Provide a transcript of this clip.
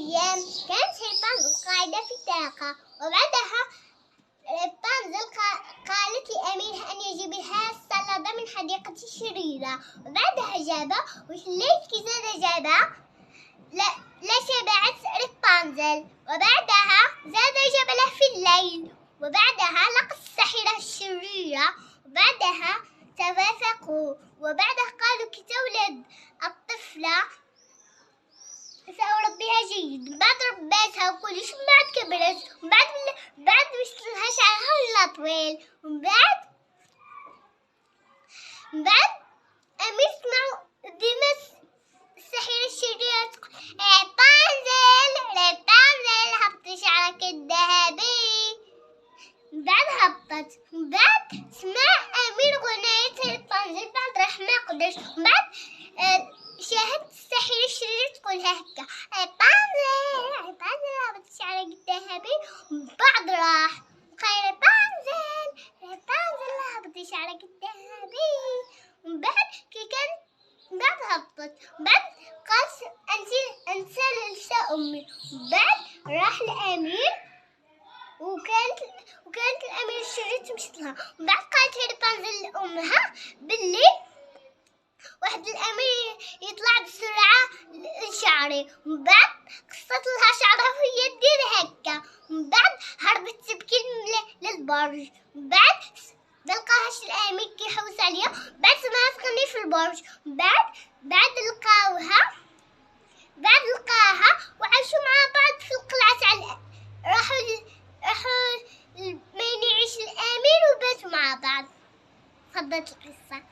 أيام كانت رابنزل قاعدة في الطاقة، وبعدها رابنزل قالت لأميرها أن يجيب لها السلطة من حديقة الشريرة، وبعدها جابها والليل كي زاد جابها لا شبعت رابنزل، وبعدها زاد جاب له في الليل، وبعدها لقت الساحرة الشريرة، وبعدها توافقوا، وبعدها قالوا كي تولد الطفلة سأربيها جيد. بعد ربيتها وكلش، من بعد كبرت، بعد مشت لها شعرها طويل، ومن بعد أمير سمعوا ديما الساحرة الشريرة تقول رابنزل هبطي شعرك الذهبي. من بعد هبطت، من بعد سمع أمير غنية رابنزل، بعد راح ما قدرش، من بعد شاهدت الساحرة الشريرة تقولها هكا رابنزل هبطي شعرك الذهبي. من بعد راح قال رابنزل هبطي شعرك الذهبي. من بعد كي كان من بعد هبطت، من بعد قالت انسى لسه امي. من بعد راح الامير وكانت الامير الشريرة تمشي لها. من بعد قالت رابنزل لامها باللي واحد الامير يطلع بسرعه لشعري. من بعد قصت لها شعرها وهي دير هكا. من بعد هربت تبكي للبرج. من بعد ملقاهاش الامير كي يحوس عليها، بعد سمعها تغني في البرج. من بعد لقاها وعاشوا مع بعض في القلعه تاع راحوا ما يعيش الامير وباتوا مع بعض. فضلت القصه.